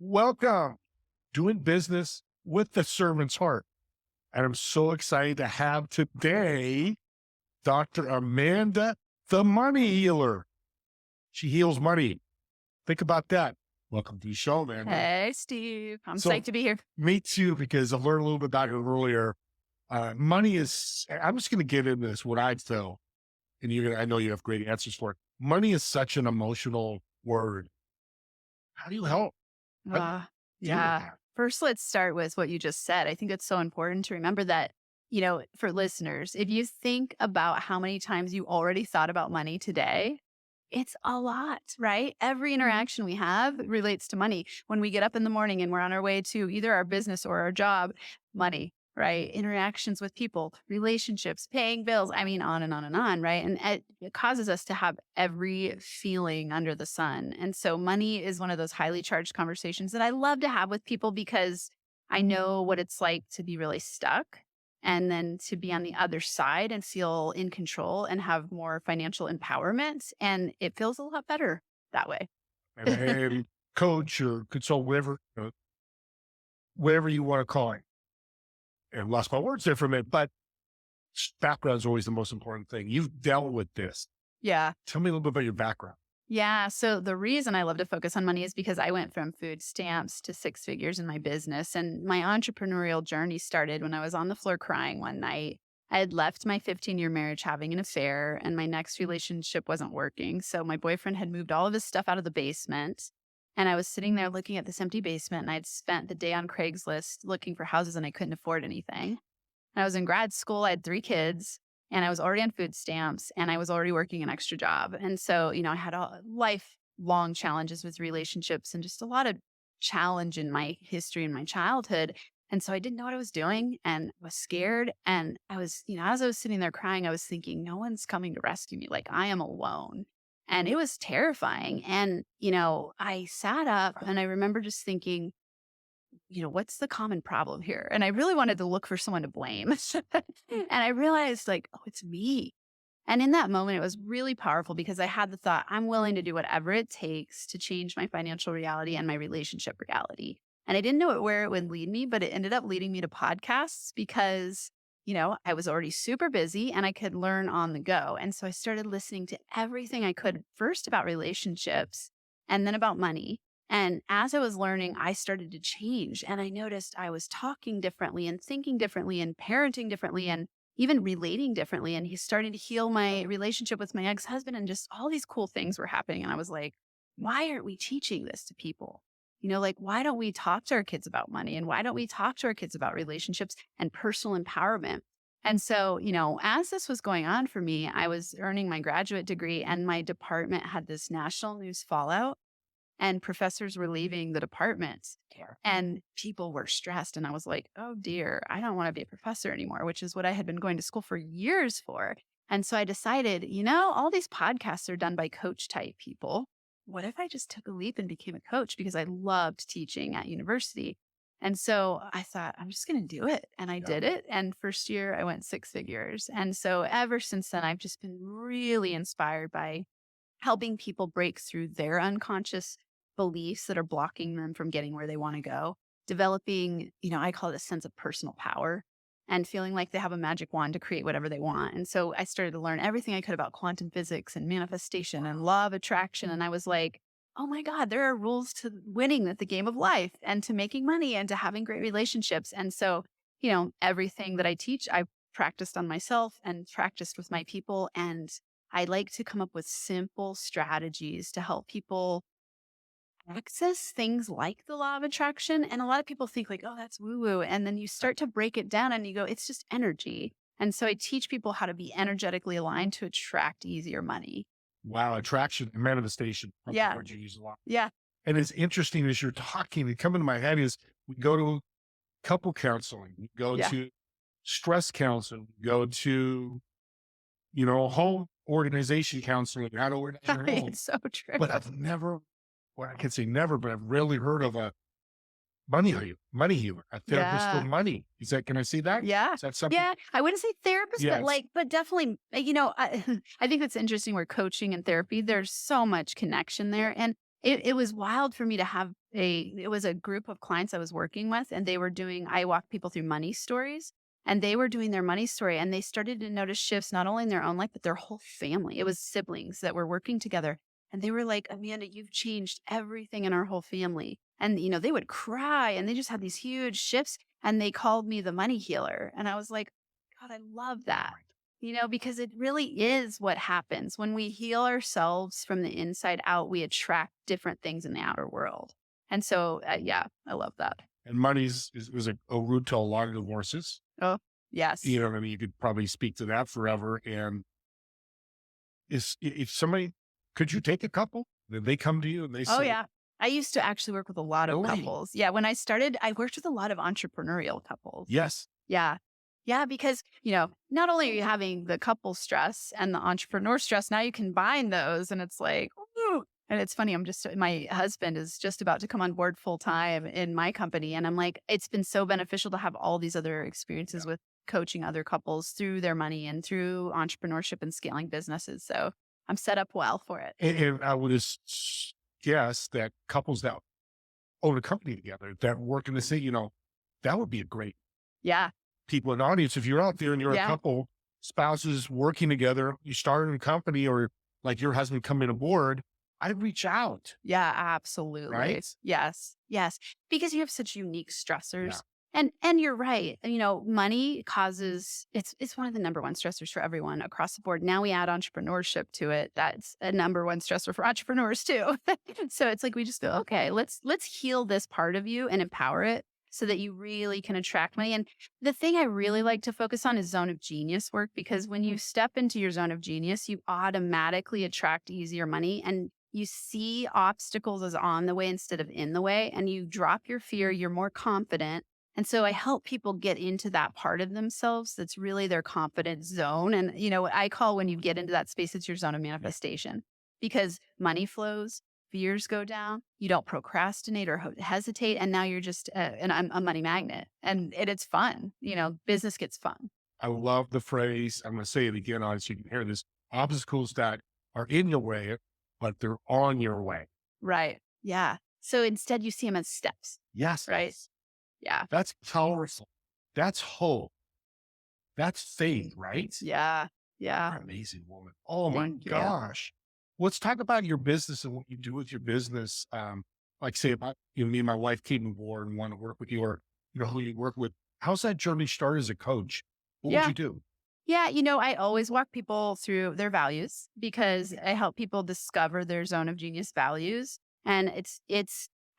Welcome, doing business with the servant's heart. And I'm so excited to have today Dr. Amanda, the money healer. She heals money. Think about that. Welcome to the show, Amanda. Hey, Steve. I'm So- psyched to be here. Me too, because I learned a little bit about you earlier. Money is, I'm just going to get into this, what I feel, and I know you have great answers for it. Money is such an emotional word. How do you help? Uh, deal with yeah. that? First, let's start with what you just said. I think it's so important to remember that, for listeners, if you think about how many times you already thought about money today, it's a lot, right? Every interaction we have relates to money. When we get up in the morning and we're on our way to either our business or our job, money, right? Interactions with people, relationships, paying bills. I mean, on and on and on, right? And it causes us to have every feeling under the sun. And so money is one of those highly charged conversations that I love to have with people because I know what it's like to be really stuck and then to be on the other side and feel in control and have more financial empowerment. And it feels a lot better that way. And coach or consult, whatever you want to call it. And lost my words there for a minute, but background is always the most important thing. You've dealt with this. Yeah. Tell me a little bit about your background. Yeah. So the reason I love to focus on money is because I went from food stamps to six figures in my business. And my entrepreneurial journey started when I was on the floor crying one night. I had left my 15-year marriage having an affair, and my next relationship wasn't working. So my boyfriend had moved all of his stuff out of the basement. And I was sitting there looking at this empty basement, and I'd spent the day on Craigslist looking for houses and I couldn't afford anything. And I was in grad school. I had 3 kids. And I was already on food stamps and I was already working an extra job. And so, I had lifelong challenges with relationships and just a lot of challenge in my history and my childhood. And so I didn't know what I was doing and was scared. And I was, as I was sitting there crying, I was thinking, no one's coming to rescue me. Like I am alone. And it was terrifying. And, I sat up and I remember just thinking, what's the common problem here? And I really wanted to look for someone to blame. And I realized oh, it's me. And in that moment, it was really powerful because I had the thought, I'm willing to do whatever it takes to change my financial reality and my relationship reality. And I didn't know where it would lead me, but it ended up leading me to podcasts because, I was already super busy and I could learn on the go. And so I started listening to everything I could, first about relationships and then about money. And as I was learning, I started to change and I noticed I was talking differently and thinking differently and parenting differently and even relating differently. And he's starting to heal my relationship with my ex-husband and just all these cool things were happening. And I was like, why aren't we teaching this to people? Why don't we talk to our kids about money? And why don't we talk to our kids about relationships and personal empowerment? And so, as this was going on for me, I was earning my graduate degree and my department had this national news fallout. And professors were leaving the department and people were stressed. And I was like, oh dear, I don't want to be a professor anymore, which is what I had been going to school for years for. And so I decided, all these podcasts are done by coach type people. What if I just took a leap and became a coach because I loved teaching at university? And so I thought, I'm just going to do it. And I did it. And first year I went 6 figures. And so ever since then, I've just been really inspired by helping people break through their unconscious beliefs that are blocking them from getting where they want to go, developing, I call it a sense of personal power and feeling like they have a magic wand to create whatever they want. And so I started to learn everything I could about quantum physics and manifestation and law of attraction. And I was like, oh my God, there are rules to winning at the game of life and to making money and to having great relationships. And so, everything that I teach, I've practiced on myself and practiced with my people. And I like to come up with simple strategies to help people access things like the law of attraction. And a lot of people think oh, that's woo woo. And then you start to break it down and you go, it's just energy. And so I teach people how to be energetically aligned to attract easier money. Wow. Attraction and manifestation. Yeah. Word you use a lot. Yeah. And it's interesting as you're talking, it come into my head is we go to couple counseling, we go to stress counseling, we go to, home organization counseling, how to organize your home. It's so true. But I've never, well, I can say never, but I've rarely heard of a money healer, a therapist for money. Can I see that? Yeah. Is that something? Yeah. I wouldn't say therapist, Yes. but definitely, I think it's interesting where coaching and therapy, there's so much connection there. And it was wild for me to have it was a group of clients I was working with, and I walk people through money stories, and they were doing their money story, and they started to notice shifts not only in their own life, but their whole family. It was siblings that were working together. And they were like, Amanda, you've changed everything in our whole family. And, they would cry and they just had these huge shifts, and they called me the money healer. And I was like, God, I love that. Because it really is what happens when we heal ourselves from the inside out. We attract different things in the outer world. And so, yeah, I love that. And money is a root to a lot of divorces. Oh, yes. You know what I mean? You could probably speak to that forever. And if somebody, could you take a couple? Then they come to you and they Oh, say, yeah. I used to actually work with a lot of Really? couples. Yeah. When I started, I worked with a lot of entrepreneurial couples. yes, Yeah. Yeah. Because, not only are you having the couple stress and the entrepreneur stress, now you combine those and it's like, ooh. And it's funny. My husband is just about to come on board full time in my company. And I'm like, it's been so beneficial to have all these other experiences with coaching other couples through their money and through entrepreneurship and scaling businesses. So I'm set up well for it. and I would guess that couples that own a company together that work in the same, that would be a great Yeah. people in the audience. If you're out there and you're Yeah. a couple, spouses working together, you started a company, or like your husband coming aboard, I'd reach out. Yeah, absolutely. Right? Yes. Yes. Because you have such unique stressors. Yeah. And you're right. Money causes it's one of the number one stressors for everyone across the board. Now we add entrepreneurship to it. That's a number one stressor for entrepreneurs too. So it's like we just go, okay, let's heal this part of you and empower it so that you really can attract money. And the thing I really like to focus on is zone of genius work, because when you step into your zone of genius, you automatically attract easier money, and you see obstacles as on the way instead of in the way, and you drop your fear, you're more confident. And so I help people get into that part of themselves that's really their confidence zone. And, I call, when you get into that space, it's your zone of manifestation, because money flows, fears go down, you don't procrastinate or hesitate. And now you're just a money magnet, and it's fun. Business gets fun. I love the phrase. I'm going to say it again, so you can hear this: obstacles that are in your way, but they're on your way. Right. Yeah. So instead you see them as steps. Yes. Right. Yeah. That's powerful. That's hope. That's faith, right? Yeah. Yeah. You're an amazing woman. Oh my Thank you. gosh. Let's talk about your business and what you do with your business. Like say about, me and my wife came aboard and want to work with you, or, who you work with. How's that journey start as a coach? What would you do? Yeah. I always walk people through their values, because I help people discover their zone of genius values. And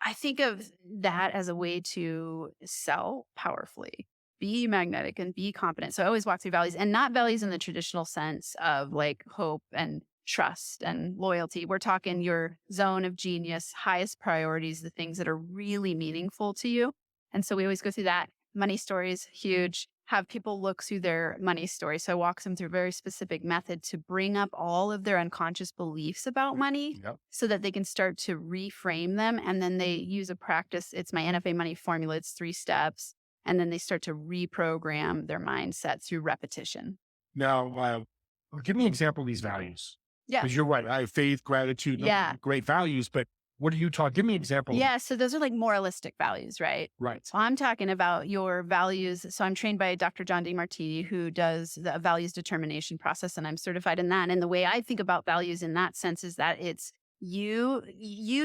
I think of that as a way to sell powerfully, be magnetic, and be confident. So I always walk through values, and not values in the traditional sense of like hope and trust and loyalty. We're talking your zone of genius, highest priorities, the things that are really meaningful to you. And so we always go through that. Money stories, huge. Have people look through their money story. So I walk them through a very specific method to bring up all of their unconscious beliefs about money, so that they can start to reframe them. And then they use a practice. It's my NFA Money formula. It's 3 steps. And then they start to reprogram their mindset through repetition. Now, give me an example of these values. Yeah. Because you're right. I have faith, gratitude, great values, but what are you talking? Give me an example. Yeah. So those are like moralistic values, right? Right. So I'm talking about your values. So I'm trained by Dr. John DeMartini, who does the values determination process, and I'm certified in that. And the way I think about values in that sense is that it's you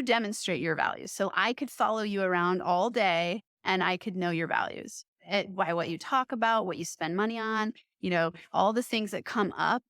demonstrate your values. So I could follow you around all day and I could know your values by what you talk about, what you spend money on, all the things that come up.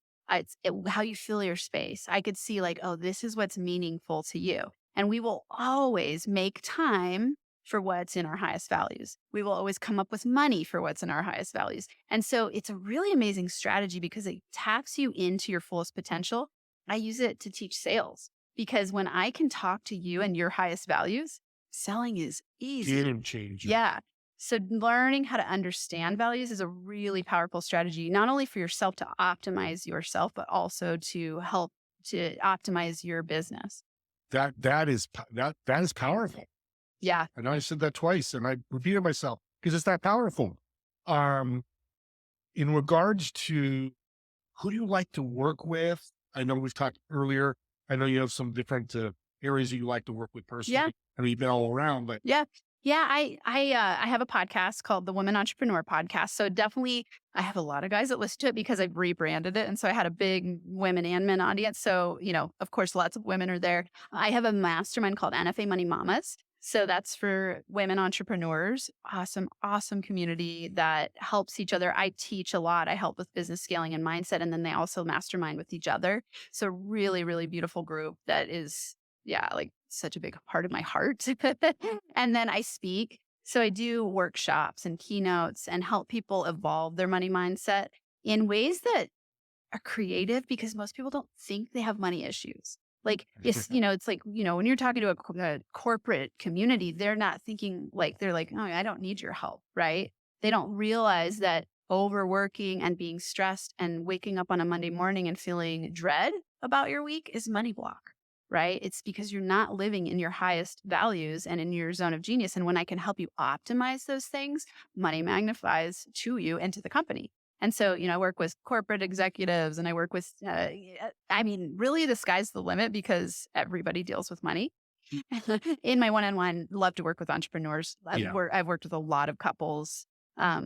How you fill your space. I could see like, oh, this is what's meaningful to you. And we will always make time for what's in our highest values. We will always come up with money for what's in our highest values. And so it's a really amazing strategy, because it taps you into your fullest potential. I use it to teach sales, because when I can talk to you and your highest values, selling is easy. Game changer. Yeah. So learning how to understand values is a really powerful strategy, not only for yourself to optimize yourself, but also to help to optimize your business. That is powerful. Yeah. I know I said that twice and I repeated myself because it's that powerful. In regards to who do you like to work with? I know we've talked earlier. I know you have some different areas that you like to work with personally? Yeah. I mean, you've been all around, but Yeah. Yeah. I have a podcast called the Women Entrepreneur Podcast. So definitely I have a lot of guys that listen to it because I've rebranded it. And so I had a big women and men audience. So, of course, lots of women are there. I have a mastermind called NFA Money Mamas. So that's for women entrepreneurs. Awesome, awesome community that helps each other. I teach a lot. I help with business scaling and mindset. And then they also mastermind with each other. So really, really beautiful group that is, yeah, like such a big part of my heart. And then I speak. So I do workshops and keynotes and help people evolve their money mindset in ways that are creative because most people don't think they have money issues. Like, it's like, when you're talking to a corporate community, they're not thinking they're like, oh, I don't need your help, right? They don't realize that overworking and being stressed and waking up on a Monday morning and feeling dread about your week is money block, right? It's because you're not living in your highest values and in your zone of genius. And when I can help you optimize those things, money magnifies to you and to the company. And so, I work with corporate executives and I work with, really the sky's the limit because everybody deals with money. In my one-on-one, love to work with entrepreneurs. I've worked with a lot of couples.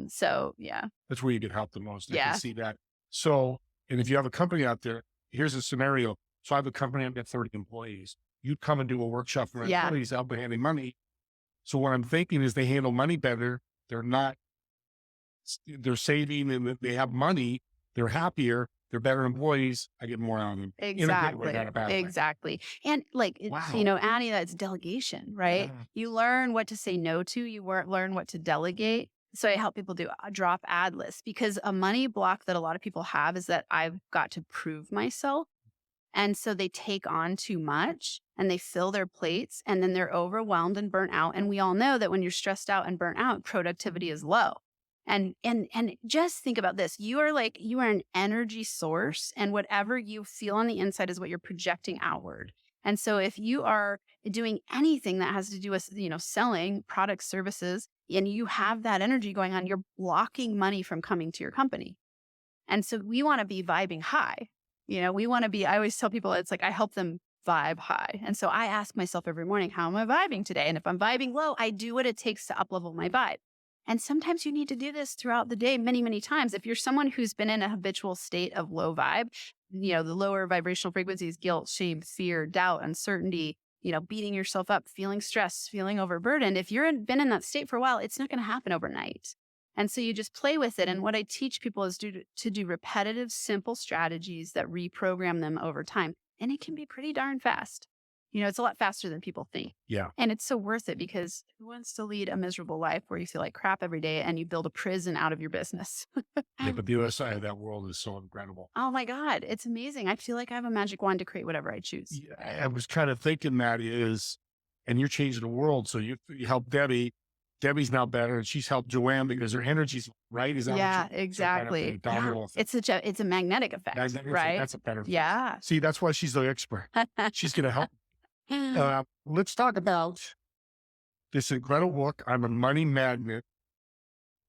So yeah. That's where you get help the most. I Yeah. can see that. So, and if you have a company out there, here's a scenario. So I have a company, I've got 30 employees. You'd come and do a workshop for employees out there handling money. So what I'm thinking is they handle money better. They're saving and they have money. They're happier. They're better employees. I get more out of them. Exactly. And Annie, that's delegation, right? Yeah. You learn what to say no to, you learn what to delegate. So I help people do drop ad lists because a money block that a lot of people have is that I've got to prove myself. And so they take on too much and they fill their plates and then they're overwhelmed and burnt out. And we all know that when you're stressed out and burnt out, productivity is low. And just think about this. You are an energy source and whatever you feel on the inside is what you're projecting outward. And so if you are doing anything that has to do with, selling products, services, and you have that energy going on, you're blocking money from coming to your company. And so we want to be vibing high. We want to be, I always tell people, it's like, I help them vibe high. And so I ask myself every morning, how am I vibing today? And if I'm vibing low, I do what it takes to uplevel my vibe. And sometimes you need to do this throughout the day, many, many times. If you're someone who's been in a habitual state of low vibe, the lower vibrational frequencies, guilt, shame, fear, doubt, uncertainty, beating yourself up, feeling stressed, feeling overburdened. If you've been in that state for a while, it's not going to happen overnight. And so you just play with it. And what I teach people is to do repetitive, simple strategies that reprogram them over time. And it can be pretty darn fast. It's a lot faster than people think. Yeah. And it's so worth it because who wants to lead a miserable life where you feel like crap every day and you build a prison out of your business? Yeah, but the other side of that world is so incredible. Oh my God. It's amazing. I feel like I have a magic wand to create whatever I choose. Yeah, I was kind of thinking that and you're changing the world. So you help Debbie. Debbie's now better and she's helped Joanne because her energy's right. Is that yeah, exactly. Yeah. It's a magnetic effect, right? That's a better. Yeah. See, that's why she's the expert. She's going to help. Let's talk about this incredible book. I'm a Money Magnet.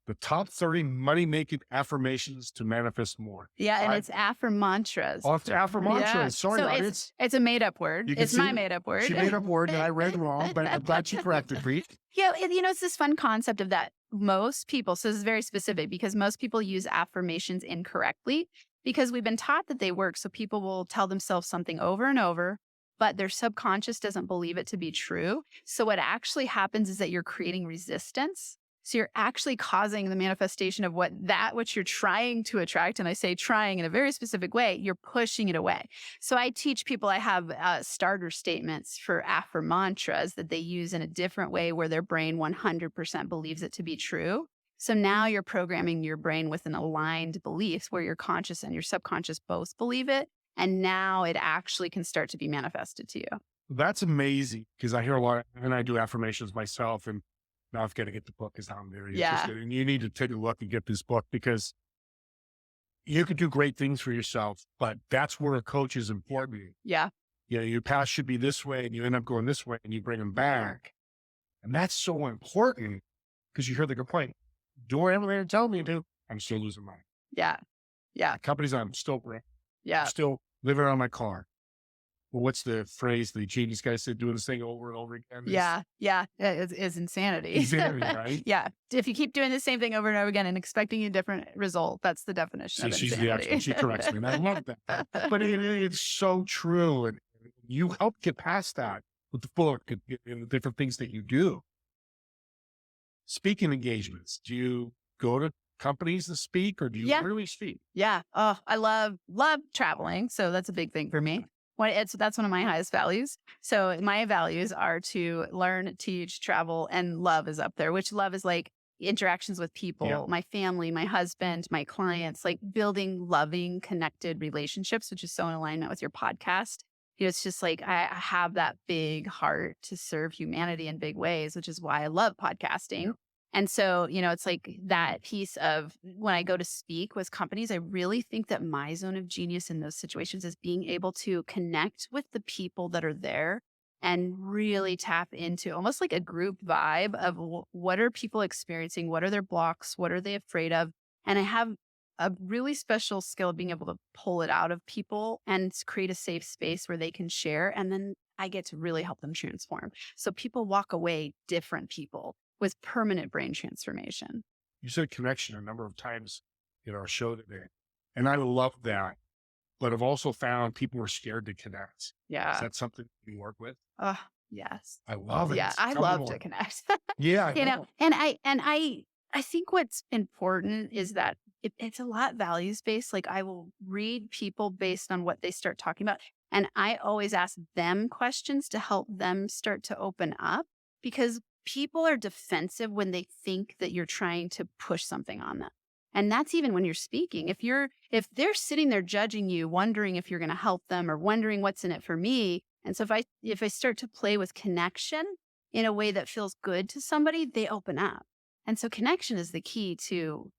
The top 30 money-making affirmations to manifest more. Yeah, and it's AffirMantras. Oh, it's AffirMantras. Yeah. Sorry, so it's a made-up word. It's my made-up word. She made up word, and I read wrong, but I'm glad she corrected me. Yeah, it's this fun concept of that most people, so this is very specific because most people use affirmations incorrectly because we've been taught that they work. So people will tell themselves something over and over, but their subconscious doesn't believe it to be true. So what actually happens is that you're creating resistance. So you're actually causing the manifestation of which you're trying to attract. And I say trying in a very specific way, you're pushing it away. So I teach people, I have starter statements for AffirMantras that they use in a different way where their brain 100% believes it to be true. So now you're programming your brain with an aligned beliefs where your conscious and your subconscious both believe it. And now it actually can start to be manifested to you. That's amazing because I hear a lot, and I do affirmations myself, and now I've got to get the book because I'm very interested. And you need to take a look and get this book because you can do great things for yourself, but that's where a coach is important. Yeah. Your past should be this way and you end up going this way and you bring them back. And that's so important because you hear the complaint. Do everything they tell me to. I'm still losing money. Yeah. Yeah. Companies I'm still broke. Yeah. I'm still living on my car. what's the phrase the genius guy said, doing this thing over and over again? Yeah. Yeah. It's insanity. Insanity, right? Yeah. If you keep doing the same thing over and over again and expecting a different result, that's the definition of She's the insanity. expert. She corrects me, and I love that. But it's so true. And you help get past that with the book and the different things that you do. Speaking engagements, do you go to companies to speak, or do you really speak? Yeah. Oh, I love traveling. So that's a big thing for me. That's one of my highest values. So my values are to learn, teach, travel, and love is up there, which love is like interactions with people, my family, my husband, my clients, like building loving, connected relationships, which is so in alignment with your podcast. It's just like I have that big heart to serve humanity in big ways, which is why I love podcasting. And so, it's like that piece of when I go to speak with companies, I really think that my zone of genius in those situations is being able to connect with the people that are there and really tap into almost like a group vibe of what are people experiencing? What are their blocks? What are they afraid of? And I have a really special skill of being able to pull it out of people and create a safe space where they can share. And then I get to really help them transform. So people walk away different people with permanent brain transformation. You said connection a number of times in our show today, and I love that. But I've also found people are scared to connect. Yeah. Is that something you work with? Yes. I love it. Yeah, I love to connect. Yeah. And I think what's important is that it's a lot values based. Like I will read people based on what they start talking about. And I always ask them questions to help them start to open up, because people are defensive when they think that you're trying to push something on them. And that's even when you're speaking. If they're sitting there judging you, wondering if you're going to help them or wondering what's in it for me. And so if I start to play with connection in a way that feels good to somebody, they open up. And so connection is the key to,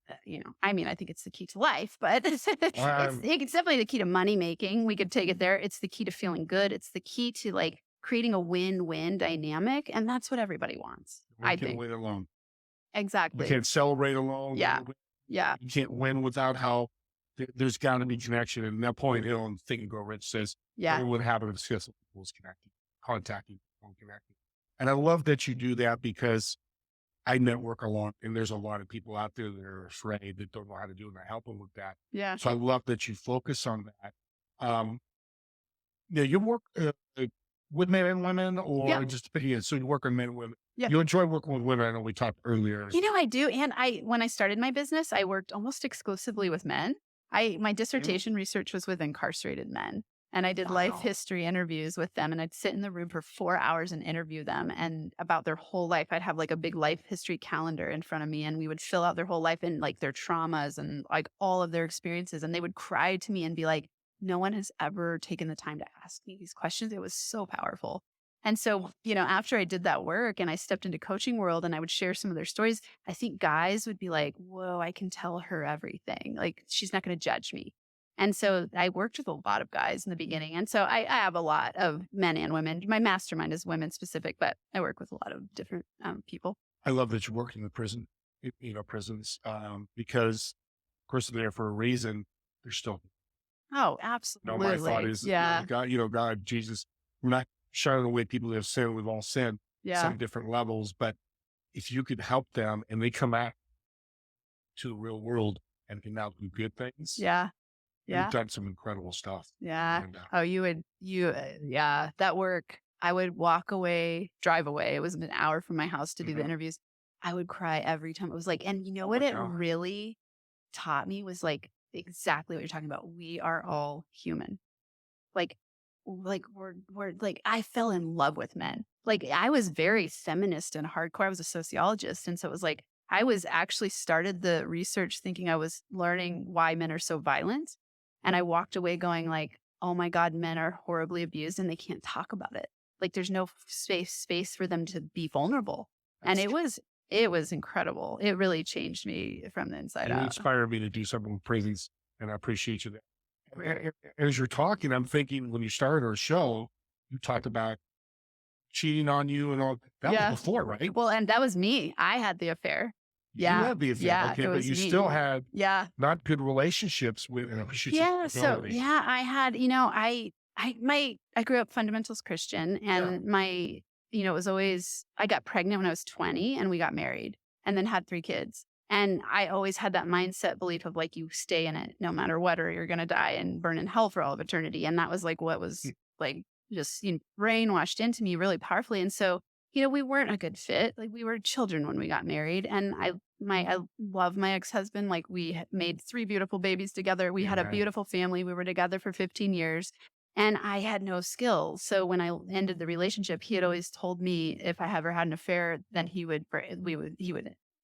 I think it's the key to life, but it's definitely the key to money making. We could take it there. It's the key to feeling good. It's the key to like creating a win-win dynamic. And that's what everybody wants. I can't win alone. Exactly. You can't celebrate alone. Yeah. Yeah. You can't win without how there's got to be connection. And Napoleon Hill in Think and Grow Rich says, everyone having a successful people is connected, contacting, connecting. And I love that you do that, because I network a lot, and there's a lot of people out there that are afraid, that don't know how to do it, and I help them with that. Yeah. So I love that you focus on that. You work with men and women, or just so you work with men and women. Yeah. You enjoy working with women. I know we talked earlier. I do. And when I started my business, I worked almost exclusively with men. My dissertation research was with incarcerated men. And I did life history interviews with them, and I'd sit in the room for 4 hours and interview them and about their whole life. I'd have like a big life history calendar in front of me, and we would fill out their whole life and like their traumas and like all of their experiences. And they would cry to me and be like, no one has ever taken the time to ask me these questions. It was so powerful. And so, after I did that work and I stepped into coaching world and I would share some of their stories, I think guys would be like, whoa, I can tell her everything. Like, she's not going to judge me. And so I worked with a lot of guys in the beginning. And so I have a lot of men and women. My mastermind is women specific, but I work with a lot of different people. I love that you're working in prisons, because of course they're there for a reason. They're still. Oh, absolutely. My thought is, God, Jesus, we're not shining away people who have sinned. We've all sinned, some different levels. But if you could help them and they come out to the real world and can now do good things. You've done some incredible stuff. Yeah. And, that work, I would walk away, drive away. It was an hour from my house to do the interviews. I would cry every time. It was like, and what it really taught me was like exactly what you're talking about. We are all human. Like we're like, I fell in love with men. Like I was very feminist and hardcore. I was a sociologist. And so it was like, I was actually started the research thinking I was learning why men are so violent. And I walked away going like, oh my God, men are horribly abused and they can't talk about it. Like there's no space for them to be vulnerable. And it was incredible. It really changed me from the inside out. It inspired me to do something with prisons, and I appreciate you there. As you're talking, I'm thinking when you started our show, you talked about cheating on you and all that was before, right? Well, and that was me. I had the affair. You had the affair. Yeah. Okay, but you still had not good relationships with. I had, I grew up fundamentalist Christian, and it was always, I got pregnant when I was 20 and we got married and then had 3 kids. And I always had that mindset belief of like, you stay in it no matter what, or you're going to die and burn in hell for all of eternity. And that was like what was like just brainwashed into me really powerfully. And so, we weren't a good fit. Like, we were children when we got married. And I love my ex-husband. Like, we made 3 beautiful babies together. We had a beautiful family. We were together for 15 years. And I had no skills. So when I ended the relationship, he had always told me if I ever had an affair, then he would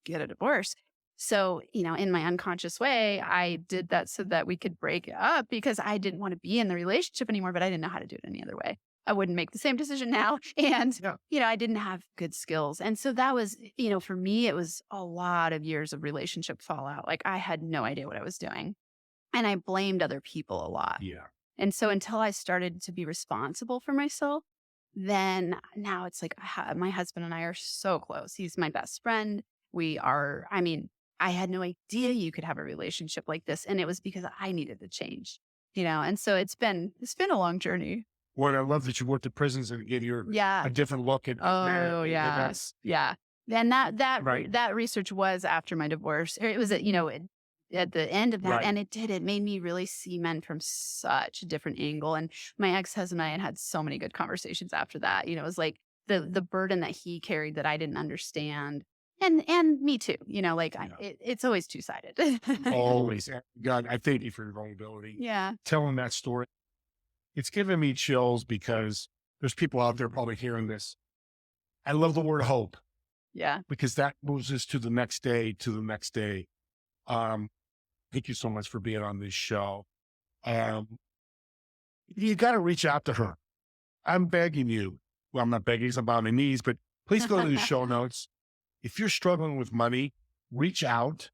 get a divorce. So, in my unconscious way, I did that so that we could break up because I didn't want to be in the relationship anymore, but I didn't know how to do it any other way. I wouldn't make the same decision now. And, I didn't have good skills. And so that was, for me, it was a lot of years of relationship fallout. Like, I had no idea what I was doing. And I blamed other people a lot. Yeah. And so until I started to be responsible for myself, then now it's like my husband and I are so close. He's my best friend. I had no idea you could have a relationship like this. And it was because I needed to change, and so it's been a long journey. Well, I love that you worked at prisons and gave you a different look at marriage. Yes. Yeah. And that research was after my divorce. It was, at the end of that. And it made me really see men from such a different angle. And my ex-husband and I had so many good conversations after that. It was like the burden that he carried that I didn't understand. And me too, it's always two-sided. Always. God, I thank you for your vulnerability. Yeah. Telling that story. It's giving me chills because there's people out there probably hearing this. I love the word hope. Yeah. Because that moves us to the next day, Thank you so much for being on this show. You got to reach out to her. I'm begging you. Well, I'm not begging, I'm on my knees, but please go to the show notes. If you're struggling with money, reach out,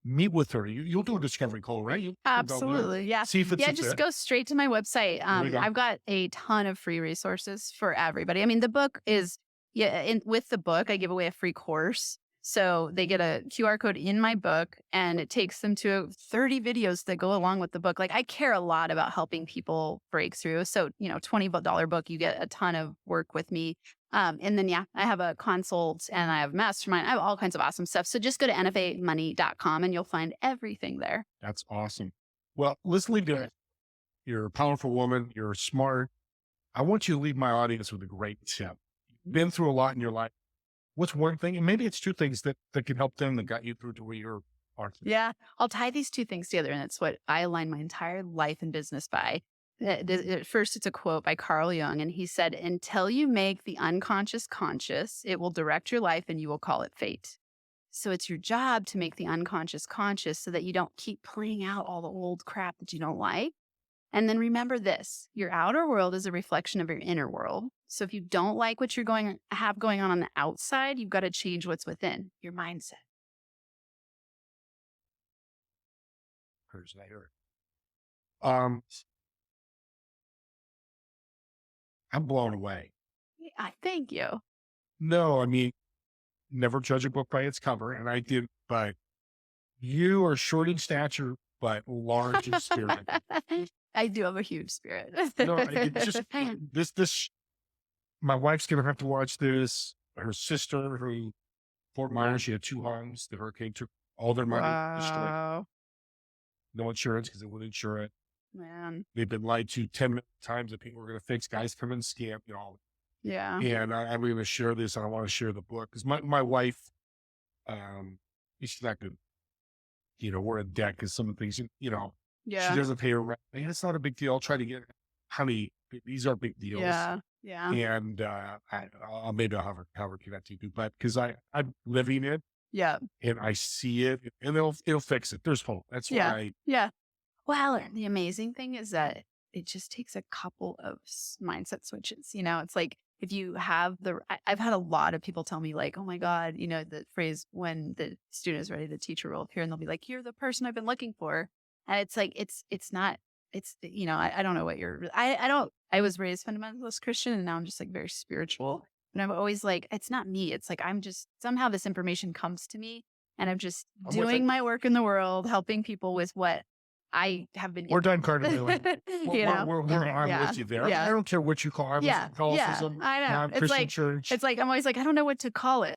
meet with her. You'll do a discovery call, right? Absolutely. Yeah. See if it's just go straight to my website. I've got a ton of free resources for everybody. I mean, the book is, with the book, I give away a free course. So they get a QR code in my book and it takes them to 30 videos that go along with the book. Like, I care a lot about helping people break through. So, $20 book, you get a ton of work with me. And then, I have a consult and I have mastermind. I have all kinds of awesome stuff. So just go to NFAmoney.com and you'll find everything there. That's awesome. Well, let's leave it. You're a powerful woman. You're smart. I want you to leave my audience with a great tip. You've been through a lot in your life. What's one thing? And maybe it's 2 things that can help them that got you through to where you're are. Yeah. I'll tie these 2 things together. And it's what I align my entire life and business by. First, it's a quote by Carl Jung. And he said, until you make the unconscious conscious, it will direct your life and you will call it fate. So it's your job to make the unconscious conscious so that you don't keep playing out all the old crap that you don't like. And then remember this, your outer world is a reflection of your inner world. So if you don't like what you're have going on the outside, you've got to change what's within, your mindset. I'm blown away. Yeah, thank you. No, I mean, never judge a book by its cover. And I did, but you are short in stature, but large in spirit. I do have a huge spirit. No, this, my wife's going to have to watch this. Her sister, who Fort Myers, she had 2 homes. The hurricane took all their money. Wow. No insurance because they wouldn't insure it. Man. They've been lied to 10 times that people were going to fix. Guys come and scam, Yeah. And I'm going to share this. And I want to share the book because my wife, she's not good. We're in debt because some of the things, Yeah. she doesn't pay her rent. And it's not a big deal. I'll try to get, honey, these are big deals. Yeah. Yeah. And maybe I'll have her connect you, but because I'm living it. Yeah. And I see it and it'll fix it. There's hope. That's why. Yeah. Well, the amazing thing is that it just takes a couple of mindset switches. It's like, if you have I've had a lot of people tell me like, oh my God, the phrase, when the student is ready, the teacher will appear, and they'll be like, you're the person I've been looking for. And it's like, it's not, I don't know what I was raised fundamentalist Christian and now I'm just like very spiritual. And I'm always like, it's not me. It's like, I'm just, somehow this information comes to me and I'm just doing my work in the world, helping people with what I have been. We're done cartwheeling. You know? We're on Yeah. with you there. Yeah. I don't care what you call it. Yeah. Catholicism, I know. Christian church. It's like, I'm always like, I don't know what to call it.